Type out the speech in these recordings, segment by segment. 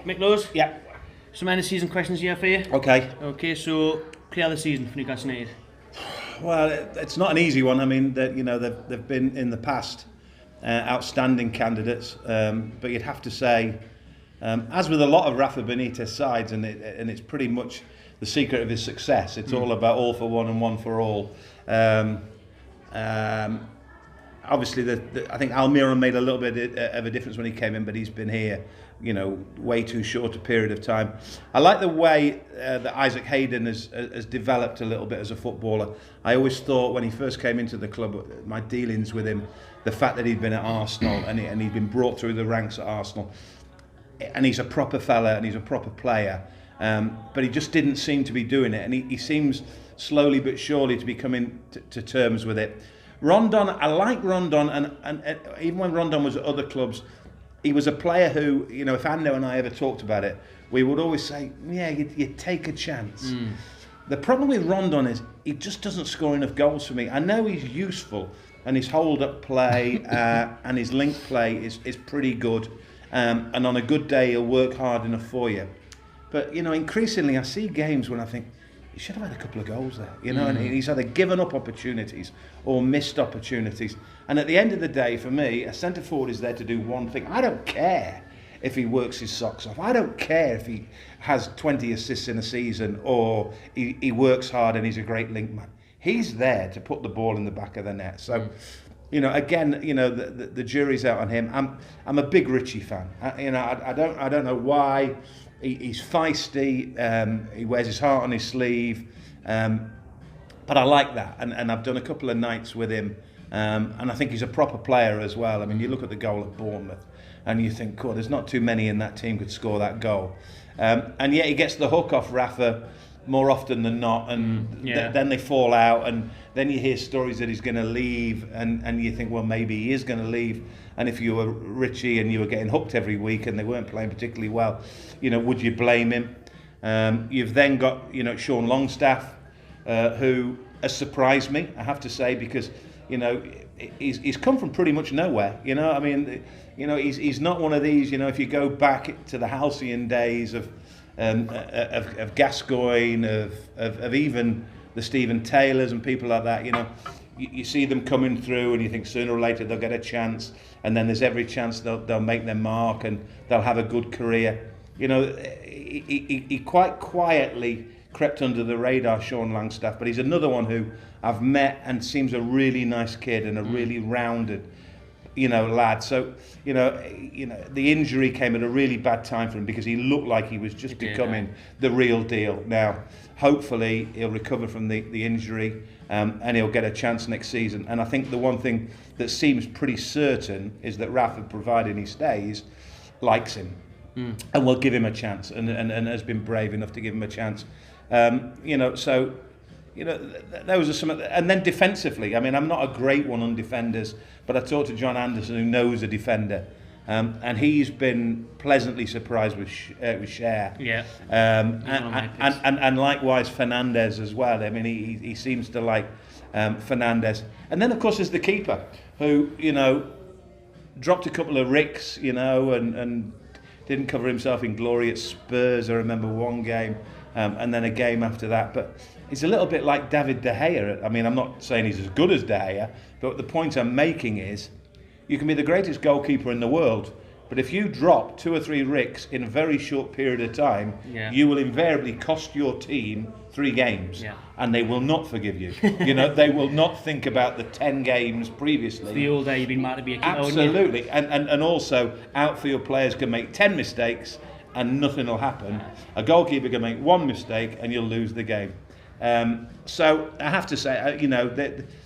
Mick Lowes? Yeah. Some end of season questions here for you. Okay. Okay, so player of the season for Newcastle United. Well, it's not an easy one. I mean, they've been in the past outstanding candidates, but you'd have to say, as with a lot of Rafa Benitez sides, and it's pretty much the secret of his success. It's all about all for one and one for all. Obviously, I think Almiron made a little bit of a difference when he came in, but he's been here, way too short a period of time. I like the way that Isaac Hayden has developed a little bit as a footballer. I always thought when he first came into the club, my dealings with him, the fact that he'd been at Arsenal and he'd been brought through the ranks at Arsenal, and he's a proper fella and he's a proper player, but he just didn't seem to be doing it, and he seems slowly but surely to be coming to terms with it. Rondon, I like Rondon, and even when Rondon was at other clubs, he was a player who, if Ando and I ever talked about it, we would always say, yeah, you take a chance. The problem with Rondon is he just doesn't score enough goals for me. I know he's useful, and his hold-up play and his link play is pretty good, and on a good day he'll work hard enough for you. But, increasingly I see games when I think, he should have had a couple of goals there, and he's either given up opportunities or missed opportunities. And at the end of the day, for me, a centre forward is there to do one thing. I don't care if he works his socks off. I don't care if he has 20 assists in a season or he works hard and he's a great link man. He's there to put the ball in the back of the net. So, again, the jury's out on him. I'm a big Ritchie fan. I don't know why. He's feisty, he wears his heart on his sleeve, but I like that, and I've done a couple of nights with him, and I think he's a proper player as well. I mean, you look at the goal at Bournemouth and you think, God, there's not too many in that team could score that goal, and yet he gets the hook off Rafa more often than not, and then they fall out, and then you hear stories that he's going to leave, and you think, well, maybe he is going to leave. And if you were Ritchie and you were getting hooked every week and they weren't playing particularly well, would you blame him? You've then got, Sean Longstaff, who has surprised me, I have to say, because, he's come from pretty much nowhere. I mean, he's not one of these, if you go back to the halcyon days of Gascoigne, of even the Stephen Taylors and people like that, you see them coming through and you think sooner or later they'll get a chance, and then there's every chance they'll make their mark and they'll have a good career. He quite quietly crept under the radar, Sean Longstaff, but he's another one who I've met and seems a really nice kid and a really rounded lad. So the injury came at a really bad time for him because he looked like he was just becoming the real deal. Now hopefully he'll recover from the injury, and he'll get a chance next season. And I think the one thing that seems pretty certain is that Rafa, providing he stays, likes him and will give him a chance, and has been brave enough to give him a chance. Those are some of the, and then defensively, I mean, I'm not a great one on defenders, but I talked to John Anderson, who knows a defender, and he's been pleasantly surprised with Cher. Yeah. And likewise Fernandez as well. I mean, he seems to like Fernandez. And then of course there's the keeper, who dropped a couple of ricks, and didn't cover himself in glory at Spurs. I remember one game, and then a game after that. But he's a little bit like David De Gea. I mean, I'm not saying he's as good as De Gea, but the point I'm making is, you can be the greatest goalkeeper in the world, but if you drop 2 or 3 ricks in a very short period of time, you will invariably cost your team 3 games, and they will not forgive you. They will not think about the 10 games previously. It's the old day you've been mad to be a keeper. Absolutely, and also outfield players can make 10 mistakes and nothing will happen. A goalkeeper can make 1 mistake and you'll lose the game. So I have to say,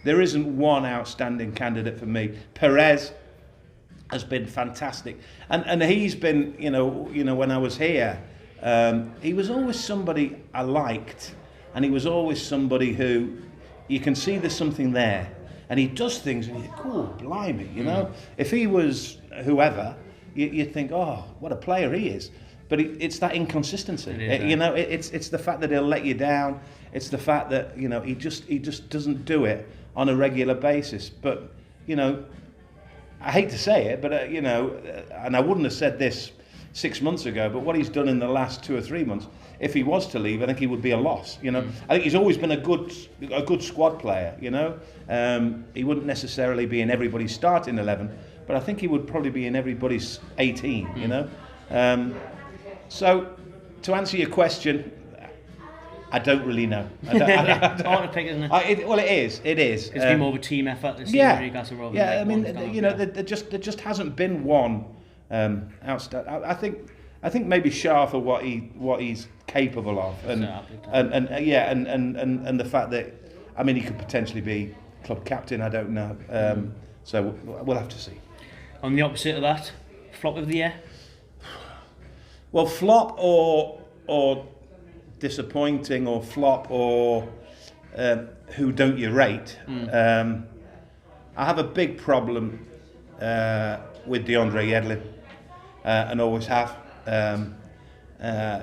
there isn't one outstanding candidate for me. Perez has been fantastic, and he's been, when I was here, he was always somebody I liked, and he was always somebody who you can see there's something there, and he does things and you think, oh, blimey, if he was whoever, you'd think, oh, what a player he is. But it's that inconsistency. It's the fact that he'll let you down. It's the fact that he just doesn't do it on a regular basis. But I hate to say it, but and I wouldn't have said this 6 months ago, but what he's done in the last 2 or 3 months, if he was to leave, I think he would be a loss. I think he's always been a good squad player. He wouldn't necessarily be in everybody's starting 11, but I think he would probably be in everybody's 18. So to answer your question, I don't really know. It's hard to pick, isn't it? Well, it is. It's been more of a team effort this season. Newcastle rather than there just hasn't been one outstanding. I think maybe Shah for what he's capable of, and the fact that he could potentially be club captain. I don't know. So we'll have to see. On the opposite of that, flop of the year. Well, flop or disappointing, or flop or who don't you rate? I have a big problem with DeAndre Yedlin, and always have,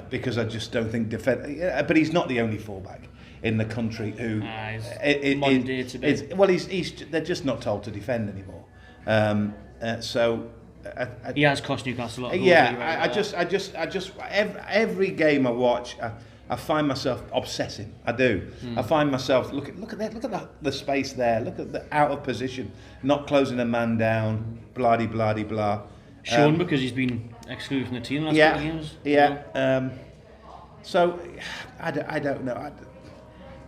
because I just don't think but he's not the only fullback in the country who they're just not told to defend anymore. So he has cost Newcastle a lot of goals. I just every game I watch, I find myself obsessing. I do. I find myself look at the space there. Look at the out of position, not closing a man down. Blah de blah de blah. Sean, because he's been excluded from the team last couple of games. So I don't know.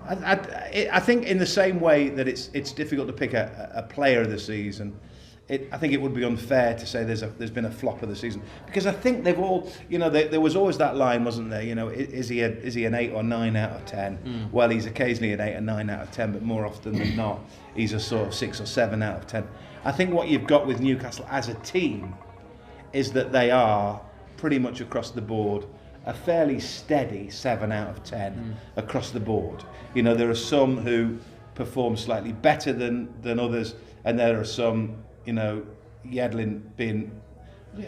I think in the same way that it's difficult to pick a player of the season, I think it would be unfair to say there's been a flop of the season, because I think they've all, there was always that line, wasn't there? Is he an 8 or 9 out of 10? Well, he's occasionally an 8 or 9 out of 10, but more often than not, he's a sort of 6 or 7 out of 10. I think what you've got with Newcastle as a team is that they are pretty much across the board a fairly steady 7 out of 10 across the board. There are some who perform slightly better than others, and there are some. Yedlin being,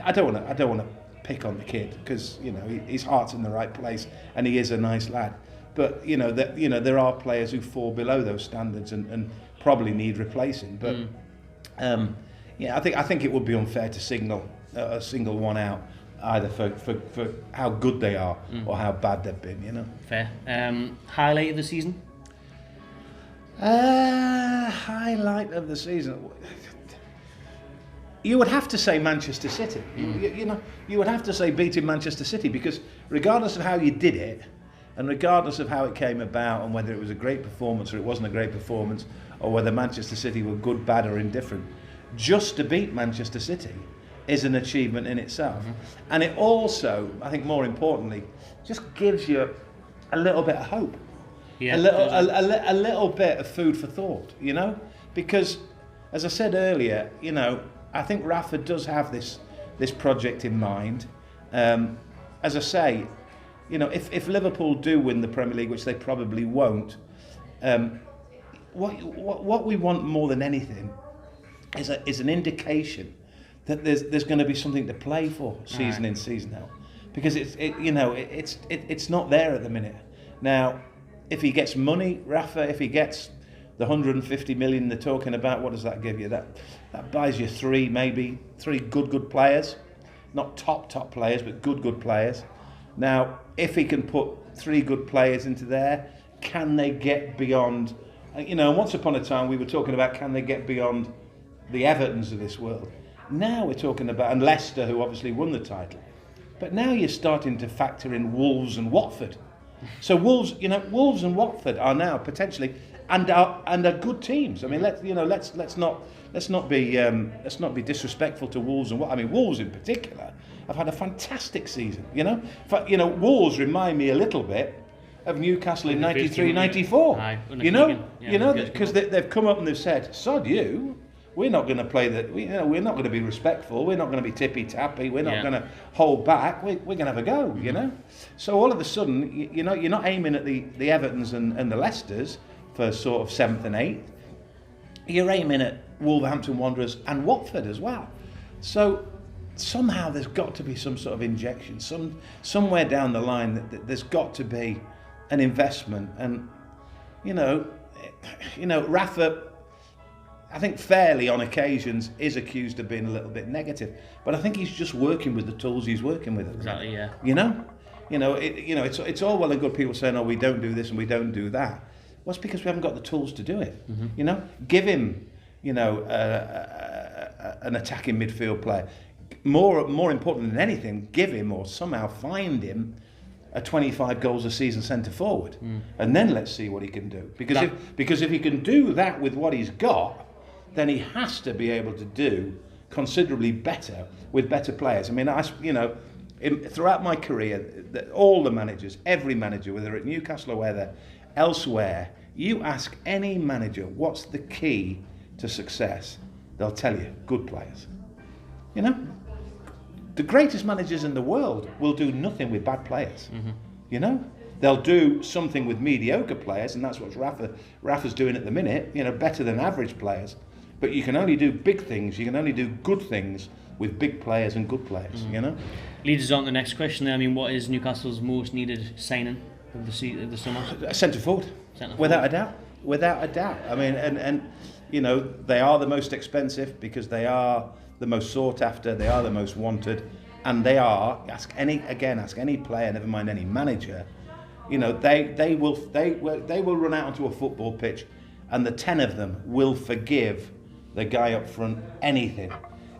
I don't want to pick on the kid, because his heart's in the right place and he is a nice lad. But there are players who fall below those standards and probably need replacing. But I think it would be unfair to single one out, either for how good they are or how bad they've been. Fair. Highlight of the season. Highlight of the season. You would have to say Manchester City. You would have to say beating Manchester City, because regardless of how you did it, and regardless of how it came about, and whether it was a great performance or it wasn't a great performance, or whether Manchester City were good, bad or indifferent, just to beat Manchester City is an achievement in itself. And it also, I think more importantly, just gives you a little bit of hope. A little bit of food for thought, because as I said earlier, I think Rafa does have this project in mind. As I say, if Liverpool do win the Premier League, which they probably won't, what we want more than anything is an indication that there's going to be something to play for season in, season out, because it's not there at the minute. Now, if he gets money, Rafa, if he gets the 150 million they're talking about, what does that give you? That buys you maybe three good players. Not top players, but good players. Now, if he can put 3 good players into there, can they get beyond... once upon a time we were talking about, can they get beyond the Evertons of this world? Now we're talking about... And Leicester, who obviously won the title. But now you're starting to factor in Wolves and Watford. So Wolves and Watford are now potentially... And are good teams. I mean, let's not be disrespectful to Wolves and Wolves in particular have had a fantastic season. Wolves remind me a little bit of Newcastle in 93, 94. Because they've come up and they've said, "Sod you, we're not going to play that. We're not going to be respectful. We're not going to be tippy tappy. We're not going to hold back. We're going to have a go." So all of a sudden, you're not aiming at the Evertons and the Leicesters for sort of 7th and 8th, you're aiming at Wolverhampton Wanderers and Watford as well. So somehow there's got to be some sort of injection, somewhere down the line that there's got to be an investment. And Rafa, I think fairly on occasions is accused of being a little bit negative, but I think he's just working with the tools he's working with. Exactly, yeah. It's all well and good people saying, "Oh, we don't do this and we don't do that." Well, it's because we haven't got the tools to do it. Give him, an attacking midfield player. More important than anything, give him or somehow find him a 25 goals a season centre forward, and then let's see what he can do. Because if he can do that with what he's got, then he has to be able to do considerably better with better players. I mean, throughout my career, all the managers, every manager, whether at Newcastle or whether elsewhere, you ask any manager what's the key to success, they'll tell you good players. The greatest managers in the world will do nothing with bad players. They'll do something with mediocre players, and that's what Rafa's doing at the minute, better than average players. But you can only do big things, you can only do good things with big players and good players, Leads us on to the next question there. I mean, what is Newcastle's most needed signing of the summer? Centre forward, without a doubt. I mean, and they are the most expensive because they are the most sought after, they are the most wanted, and they are, ask any player, never mind any manager, they will run out onto a football pitch and the 10 of them will forgive the guy up front anything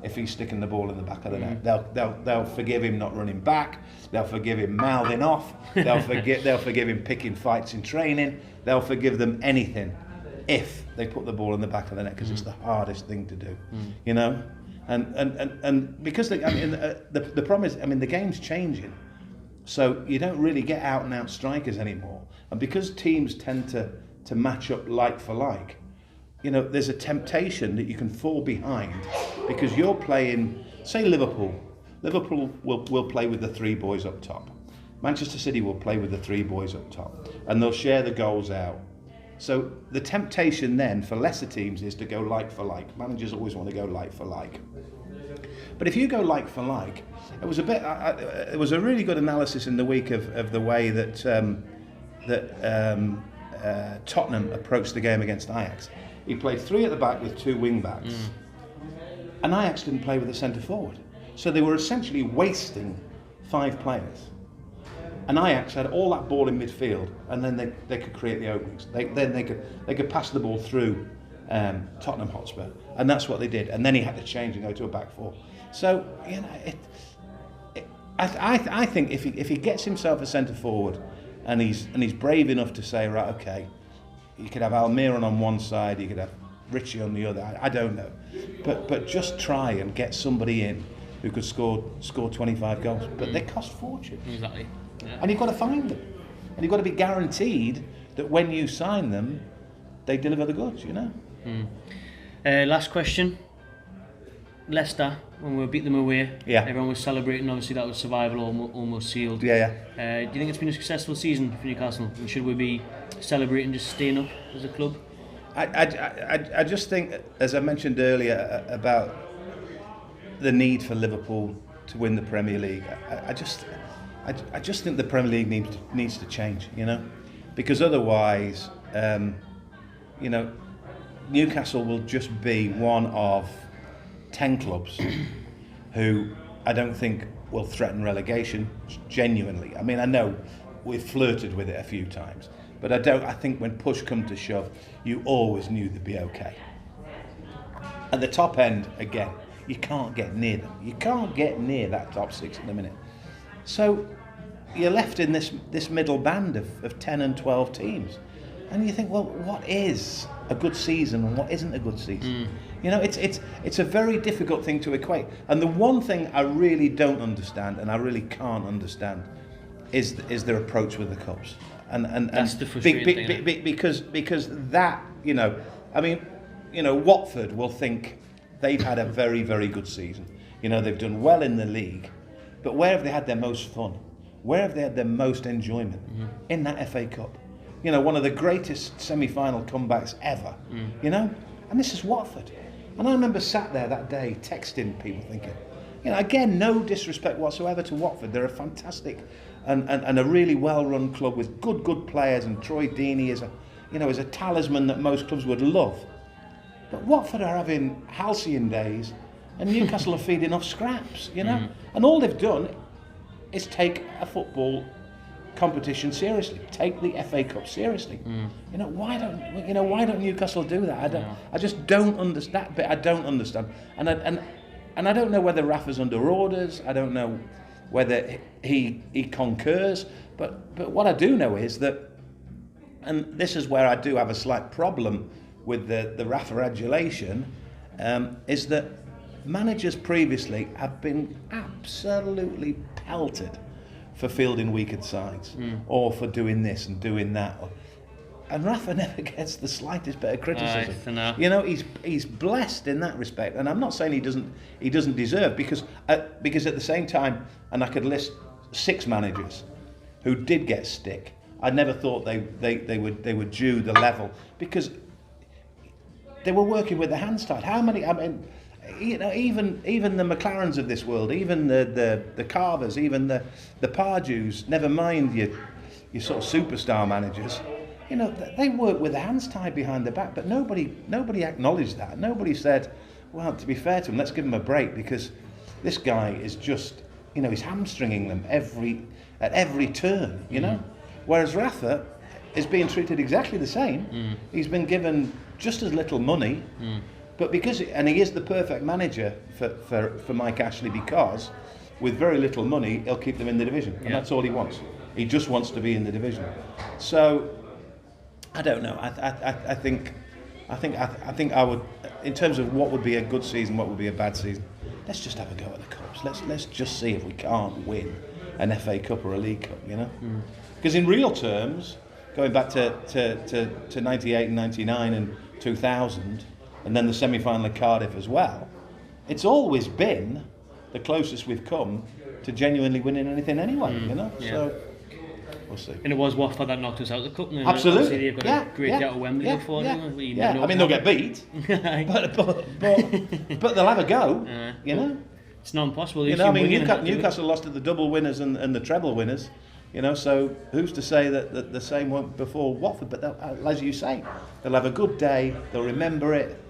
if he's sticking the ball in the back of the net. They'll forgive him not running back, they'll forgive him mouthing off, they'll forgive him picking fights in training, they'll forgive them anything if they put the ball in the back of the net, because it's the hardest thing to do, And because the problem is, the game's changing, so you don't really get out and out strikers anymore, and because teams tend to match up like for like, there's a temptation that you can fall behind because you're playing, say Liverpool will play with the 3 boys up top, Manchester City will play with the 3 boys up top, and they'll share the goals out. So the temptation then for lesser teams is to go like for like. Managers always want to go like for like. But if you go like for like, it was a really good analysis in the week of the way that Tottenham approached the game against Ajax. He played 3 at the back with 2 wing backs, and Ajax didn't play with a centre forward. So they were essentially wasting 5 players. And Ajax had all that ball in midfield, and then they could create the openings. They could pass the ball through Tottenham Hotspur, and that's what they did. And then he had to change and go to a back 4. So I think if he gets himself a centre forward, and he's brave enough to say, right, okay, you could have Almiron on one side, you could have Ritchie on the other. I don't know, but just try and get somebody in who could score 25 goals. But they cost fortune. Exactly. Yeah. And you've got to find them, and you've got to be guaranteed that when you sign them, they deliver the goods. Last question. Leicester, when we beat them away, everyone was celebrating. Obviously, that was survival almost sealed. Do you think it's been a successful season for Newcastle? And should we be celebrating just staying up as a club? I just think, as I mentioned earlier, about the need for Liverpool to win the Premier League. I just think the Premier League needs to change, because otherwise, Newcastle will just be one of 10 clubs who I don't think will threaten relegation genuinely. I mean, I know we've flirted with it a few times, but I think when push come to shove, you always knew they'd be okay. At the top end, again, you can't get near them. You can't get near that top 6 in a minute. So you're left in this middle band of 10 and 12 teams. And you think, well, what is a good season and what isn't a good season? It's a very difficult thing to equate. And the one thing I really don't understand, and I really can't understand, is their approach with the Cups. And that's the frustrating thing. Because that, Watford will think they've had a very, very good season. They've done well in the league, but where have they had their most fun? Where have they had their most enjoyment? In that FA Cup. One of the greatest semi-final comebacks ever. And this is Watford. And I remember sat there that day texting people thinking, again, no disrespect whatsoever to Watford. They're a fantastic and a really well-run club with good players, and Troy Deeney is a talisman that most clubs would love. But Watford are having halcyon days, and Newcastle are feeding off scraps, you know. And all they've done is take a football competition seriously, take the FA Cup seriously. You know, why don't Newcastle do that? I just don't understand that bit. I don't understand, and I don't know whether Rafa's under orders. I don't know whether he concurs. But what I do know is that, and this is where I do have a slight problem with the Rafa adulation, is that managers previously have been absolutely pelted for fielding weakened sides, or for doing this and doing that, and Rafa never gets the slightest bit of criticism. You know, he's blessed in that respect, and I'm not saying he doesn't deserve, because at the same time, and I could list 6 managers who did get stick. I never thought they would due the level, because they were working with their hands tied. How many? I mean, you know, even the McLarens of this world, even the Carvers, even the Pardew's, never mind your sort of superstar managers, you know, they work with their hands tied behind their back. But nobody acknowledged that. Nobody said, well, to be fair to him, let's give him a break, because this guy is just, you know, he's hamstringing them at every turn, you know. Whereas Rafa is being treated exactly the same. He's been given just as little money. But and he is the perfect manager for Mike Ashley, because with very little money he'll keep them in the division, and that's all he wants. He just wants to be in the division. So I don't know. I think I would, in terms of what would be a good season, what would be a bad season, let's just have a go at the cups. Let's just see if we can't win an FA Cup or a League Cup, you know. Because in real terms, going back to 98 and 99 and 2000. And then the semi-final at Cardiff as well, it's always been the closest we've come to genuinely winning anything anyway, you know. So we'll see. And it was Watford that knocked us out of the cup. And absolutely, they've got a great day out of Wembley before. I mean, they'll get beat, but they'll have a go. You know, it's not impossible. You know, I mean, Newcastle lost to the double winners and the treble winners. You know, so who's to say that the same won't before Watford? But as you say, they'll have a good day. They'll remember it.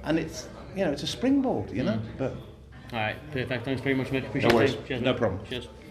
And it's, you know, it's a springboard, you know. But all right, perfect. Thanks very much, Mick. Appreciate it. Cheers, no problem. Cheers.